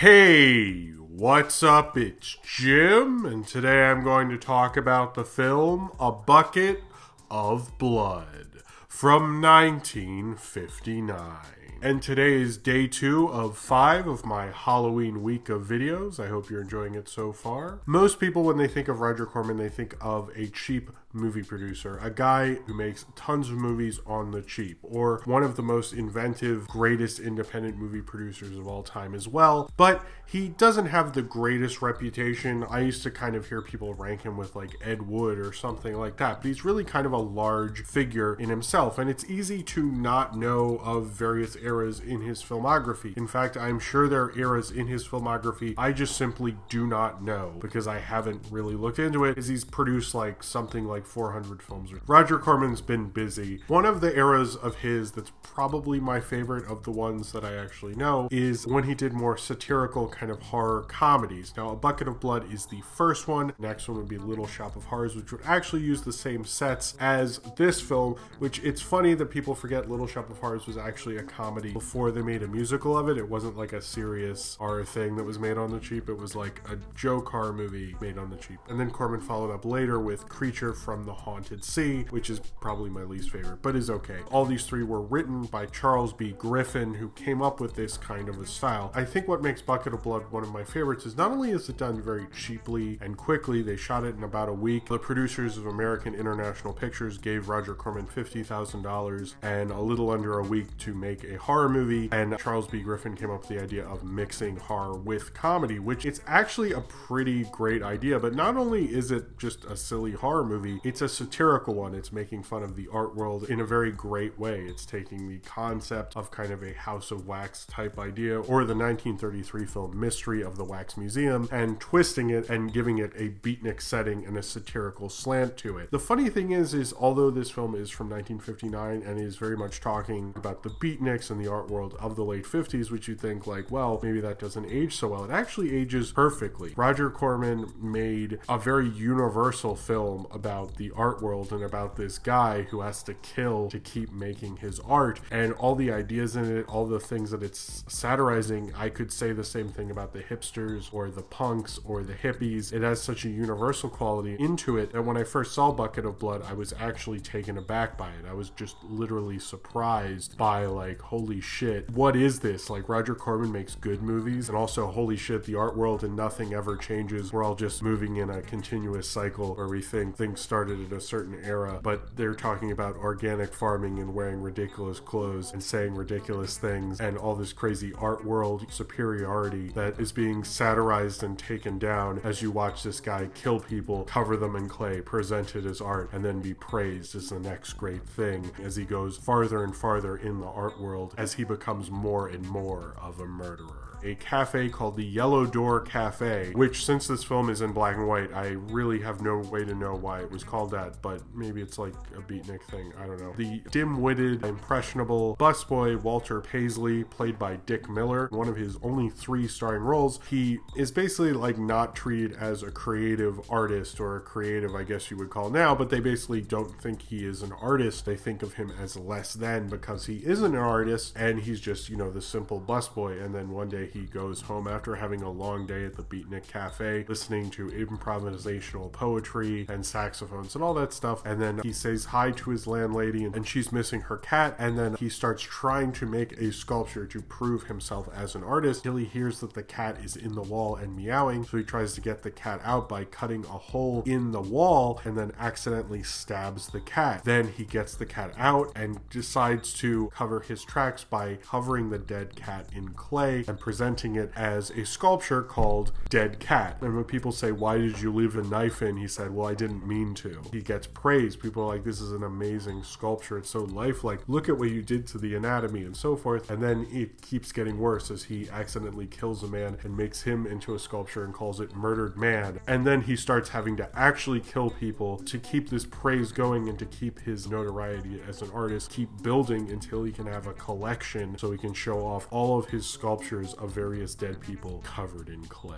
Hey, what's up? It's Jim, and today I'm going to talk about the film A Bucket of Blood from 1959. And today is day 2 of 5 of my Halloween week of videos. I hope you're enjoying it so far. Most people, when they think of Roger Corman, they think of a cheap movie producer, a guy who makes tons of movies on the cheap, or one of the most inventive, greatest independent movie producers of all time as well. But he doesn't have the greatest reputation. I used to kind of hear people rank him with like Ed Wood or something like that, but he's really kind of a large figure in himself, and it's easy to not know of various eras in his filmography. In fact, I'm sure there are eras in his filmography I just simply do not know because I haven't really looked into it, because he's produced like something like 400 films. Roger Corman's been busy. One of the eras of his that's probably my favorite of the ones that I actually know is when he did more satirical kind of horror comedies. Now, A Bucket of Blood is the first one. Next one would be Little Shop of Horrors, which would actually use the same sets as this film, which it's funny that people forget Little Shop of Horrors was actually a comedy before they made a musical of it. It wasn't like a serious horror thing that was made on the cheap. It was like a joke horror movie made on the cheap. And then Corman followed up later with Creature from the Haunted Sea, which is probably my least favorite, but is okay. All these three were written by Charles B. Griffin, who came up with this kind of a style. I think what makes Bucket of Blood one of my favorites is not only is it done very cheaply and quickly, they shot it in about a week. The producers of American International Pictures gave Roger Corman $50,000 and a little under a week to make a horror movie, and Charles B. Griffin came up with the idea of mixing horror with comedy, which it's actually a pretty great idea. But not only is it just a silly horror movie, it's a satirical one. It's making fun of the art world in a very great way. It's taking the concept of kind of a House of Wax type idea, or the 1933 film Mystery of the Wax Museum, and twisting it and giving it a beatnik setting and a satirical slant to it. The funny thing is although this film is from 1959 and is very much talking about the beatniks and the art world of the late 50s, which you think like, well, maybe that doesn't age so well. It actually ages perfectly. Roger Corman made a very universal film about the art world and about this guy who has to kill to keep making his art, and all the ideas in it, all the things that it's satirizing. I could say the same thing about the hipsters or the punks or the hippies. It has such a universal quality into it that when I first saw Bucket of Blood, I was actually taken aback by it. I was just literally surprised by like, holy shit, what is this? Like, Roger Corman makes good movies, and also holy shit, the art world and nothing ever changes. We're all just moving in a continuous cycle where we think things started in a certain era, but they're talking about organic farming and wearing ridiculous clothes and saying ridiculous things and all this crazy art world superiority that is being satirized and taken down as you watch this guy kill people, cover them in clay, present it as art, and then be praised as the next great thing as he goes farther and farther in the art world as he becomes more and more of a murderer. A cafe called the Yellow Door Cafe, which, since this film is in black and white, I really have no way to know why it was called that, but maybe it's like a beatnik thing, I don't know. The dim-witted, impressionable busboy Walter Paisley, played by Dick Miller, one of his only 3 starring roles. He is basically like not treated as a creative artist, or a creative, I guess you would call now, but they basically don't think he is an artist. They think of him as less than because he isn't an artist, and he's just, you know, the simple busboy. And then one day he goes home after having a long day at the Beatnik Cafe, listening to improvisational poetry and saxophones and all that stuff, and then he says hi to his landlady, and she's missing her cat, and then he starts trying to make a sculpture to prove himself as an artist till he hears that the cat is in the wall and meowing, so he tries to get the cat out by cutting a hole in the wall and then accidentally stabs the cat. Then he gets the cat out and decides to cover his tracks by covering the dead cat in clay and presenting it as a sculpture called Dead Cat. And when people say, why did you leave a knife in? He said, well, I didn't mean to. He gets praised. People are like, this is an amazing sculpture. It's so lifelike. Look at what you did to the anatomy and so forth. And then it keeps getting worse as he accidentally kills a man and makes him into a sculpture and calls it Murdered Man. And then he starts having to actually kill people to keep this praise going and to keep his notoriety as an artist keep building until he can have a collection so he can show off all of his sculptures of various dead people covered in clay.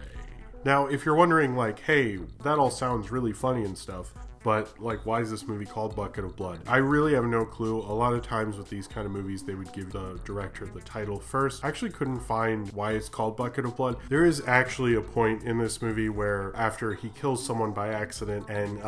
Now, if you're wondering like, hey, that all sounds really funny and stuff, but like, why is this movie called Bucket of Blood? I really have no clue. A lot of times with these kind of movies, they would give the director the title first. I actually couldn't find why it's called Bucket of Blood. There is actually a point in this movie where after he kills someone by accident and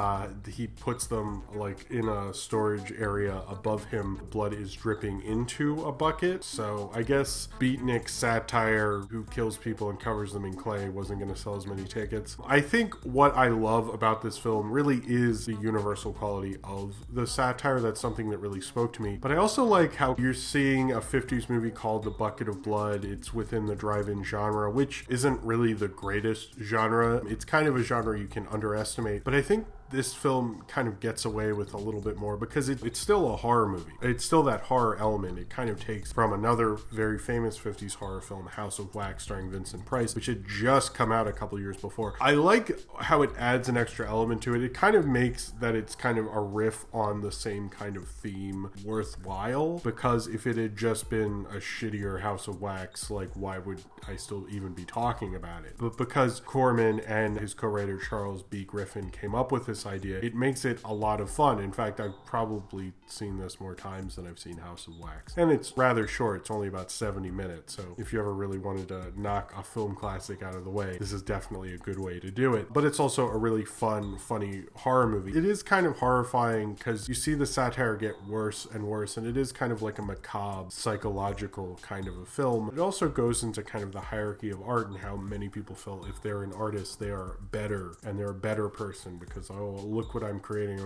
he puts them like in a storage area above him, blood is dripping into a bucket. So I guess Beatnik Satire, who kills people and covers them in clay, wasn't going to sell as many tickets. I think what I love about this film really is the universal quality of the satire. That's something that really spoke to me. But I also like how you're seeing a 50s movie called The Bucket of Blood. It's within the drive-in genre, which isn't really the greatest genre. It's kind of a genre you can underestimate, but I think this film kind of gets away with a little bit more because it's still a horror movie. It's still that horror element. It kind of takes from another very famous 50s horror film, House of Wax, starring Vincent Price, which had just come out a couple years before. I like how it adds an extra element to it. It kind of makes that it's kind of a riff on the same kind of theme worthwhile, because if it had just been a shittier House of Wax, like, why would I still even be talking about it? But because Corman and his co-writer Charles B. Griffin came up with this idea, it makes it a lot of fun. In fact, I've probably seen this more times than I've seen House of Wax. And it's rather short. It's only about 70 minutes. So if you ever really wanted to knock a film classic out of the way, this is definitely a good way to do it. But it's also a really fun, funny horror movie. It is kind of horrifying because you see the satire get worse and worse, and it is kind of like a macabre, psychological kind of a film. It also goes into kind of the hierarchy of art and how many people feel if they're an artist, they are better and they're a better person because, oh, look what I'm creating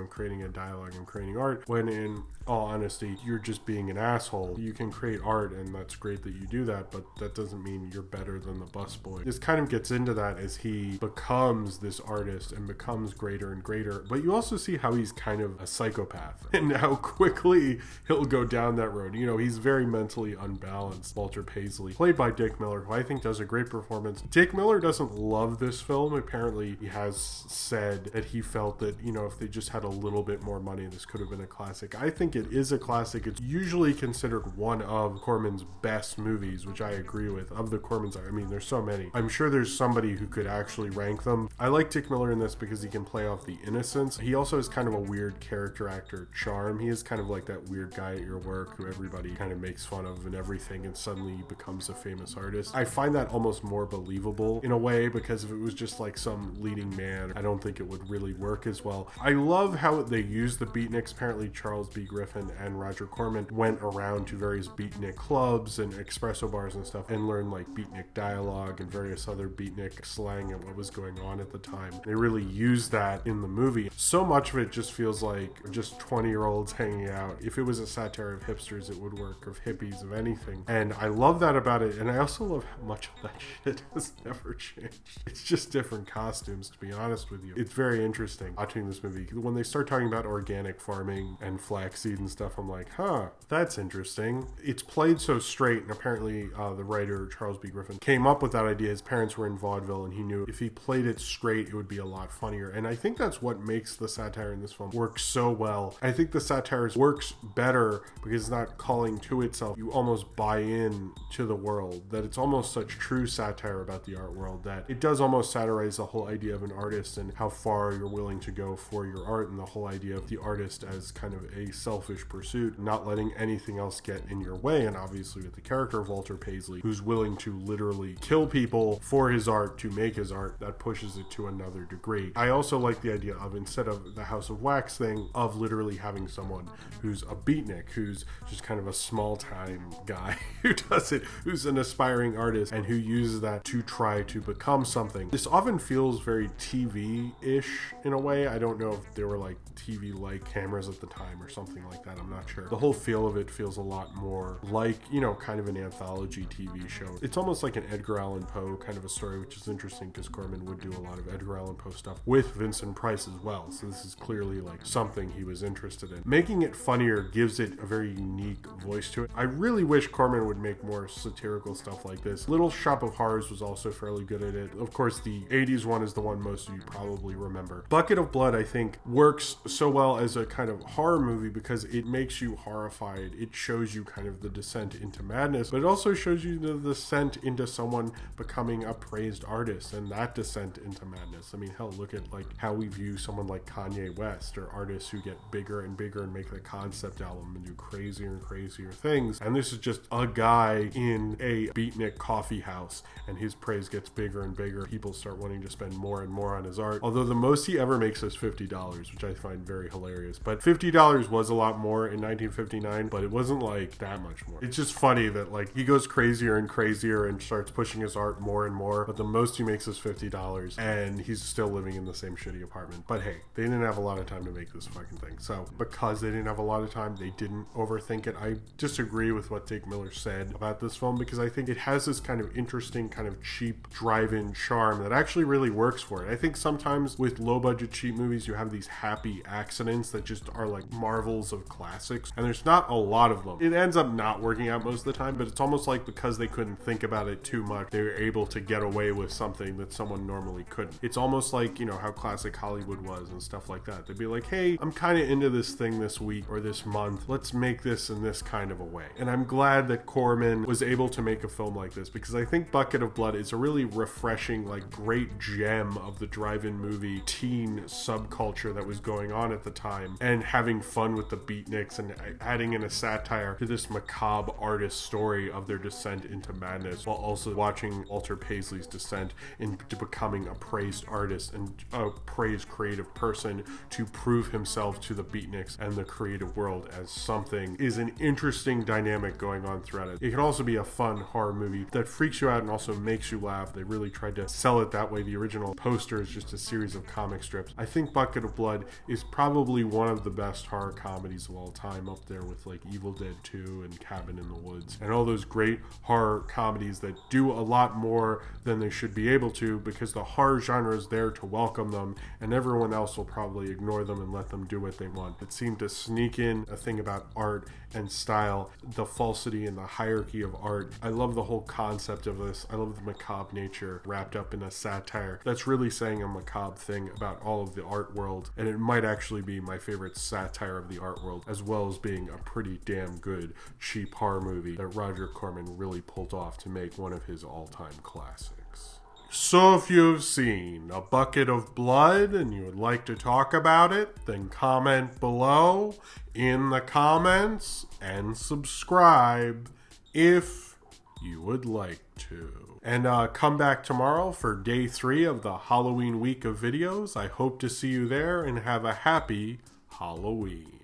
a dialogue, I'm creating art, when in all honesty, you're just being an asshole. You can create art and that's great that you do that, but that doesn't mean you're better than the busboy. This kind of gets into that as he becomes this artist and becomes greater and greater, but you also see how he's kind of a psychopath and how quickly he'll go down that road. You know, he's very mentally unbalanced. Walter Paisley, played by Dick Miller, who I think does a great performance. Dick Miller doesn't love this film. Apparently he has said that he felt that, you know, if they just had a little bit more money, this could have been a classic. I think it is a classic. It's usually considered one of Corman's best movies, which I agree with. Of the Cormans, I mean, there's so many. I'm sure there's somebody who could actually rank them. I like Dick Miller in this because he can play off the innocence. He also has kind of a weird character actor charm. He is kind of like that weird guy at your work who everybody kind of makes fun of and everything, and suddenly he becomes a famous artist. I find that almost more believable in a way, because if it was just like some leading man, I don't think it would really work as well. I love how they use the Beatniks. Apparently Charles B. Griffin and Roger Corman went around to various Beatnik clubs and espresso bars and stuff and learned like Beatnik dialogue and various other Beatnik slang and what was going on at the time. They really use that in the movie. So much of it just feels like just 20-year-olds hanging out. If it was a satire of hipsters, it would work, of hippies, of anything. And I love that about it. And I also love how much of that shit has never changed. It's just different costumes, to be honest with you. It's very interesting watching this movie. When they start talking about organic farming and flaxseed and stuff, I'm like, huh, that's interesting. It's played so straight, and apparently the writer, Charles B. Griffin, came up with that idea. His parents were in vaudeville, and he knew if he played it straight, it would be a lot funnier. And I think that's what makes the satire in this film work so well. I think the satire works better because it's not calling to itself. You almost buy in to the world, that it's almost such true satire about the art world that it does almost satirize the whole idea of an artist and how far you're willing to go for your art, and the whole idea of the artist as kind of a selfish pursuit, not letting anything else get in your way. And obviously with the character of Walter Paisley, who's willing to literally kill people for his art to make his art, that pushes it to another degree. I also like the idea of, instead of the House of Wax thing, of literally having someone who's a beatnik, who's just kind of a small-time guy who does it, who's an aspiring artist and who uses that to try to become something. This often feels very TV-ish in a way. I don't know if they were like TV-like cameras at the time or something like that. I'm not sure. The whole feel of it feels a lot more like, you know, kind of an anthology TV show. It's almost like an Edgar Allan Poe kind of a story, which is interesting because Corman would do a lot of Edgar Allan Poe stuff with Vincent Price as well. So this is clearly like something he was interested in. Making it funnier gives it a very unique voice to it. I really wish Corman would make more satirical stuff like this. Little Shop of Horrors was also fairly good at it. Of course, the 80s one is the one most of you probably remember. Bucket Bucket of Blood, I think, works so well as a kind of horror movie because it makes you horrified. It shows you kind of the descent into madness, but it also shows you the descent into someone becoming a praised artist and that descent into madness. I mean, hell, look at like how we view someone like Kanye West or artists who get bigger and bigger and make the concept album and do crazier and crazier things. And this is just a guy in a Beatnik coffee house, and his praise gets bigger and bigger. People start wanting to spend more and more on his art. Although the most he ever makes is $50, which I find very hilarious. But $50 was a lot more in 1959, but it wasn't like that much more. It's just funny that like he goes crazier and crazier and starts pushing his art more and more, but the most he makes is $50, and he's still living in the same shitty apartment. But hey, they didn't have a lot of time to make this fucking thing. So because they didn't have a lot of time, they didn't overthink it. I disagree with what Dick Miller said about this film because I think it has this kind of interesting, kind of cheap drive-in charm that actually really works for it. I think sometimes with low-budget cheap movies, you have these happy accidents that just are like marvels of classics, and there's not a lot of them. It ends up not working out most of the time, but it's almost like because they couldn't think about it too much, they were able to get away with something that someone normally couldn't. It's almost like, you know, how classic Hollywood was and stuff like that. They'd be like, hey, I'm kind of into this thing this week or this month. Let's make this in this kind of a way. And I'm glad that Corman was able to make a film like this because I think Bucket of Blood is a really refreshing, like great gem of the drive-in movie teen subculture that was going on at the time, and having fun with the Beatniks and adding in a satire to this macabre artist story of their descent into madness, while also watching Walter Paisley's descent into becoming a praised artist and a praised creative person to prove himself to the Beatniks and the creative world as something, is an interesting dynamic going on throughout it. It can also be a fun horror movie that freaks you out and also makes you laugh. They really tried to sell it that way. The original poster is just a series of comic strips. I think Bucket of Blood is probably one of the best horror comedies of all time, up there with like Evil Dead 2 and Cabin in the Woods and all those great horror comedies that do a lot more than they should be able to because the horror genre is there to welcome them and everyone else will probably ignore them and let them do what they want. It seemed to sneak in a thing about art and style, the falsity and the hierarchy of art. I love the whole concept of this. I love the macabre nature wrapped up in a satire that's really saying a macabre thing about all of the art world, and it might actually be my favorite satire of the art world, as well as being a pretty damn good cheap horror movie that Roger Corman really pulled off to make one of his all-time classics. So if you've seen A Bucket of Blood and you would like to talk about it, then comment below in the comments and subscribe if you would like to. And come back tomorrow for day 3 of the Halloween week of videos. I hope to see you there and have a happy Halloween.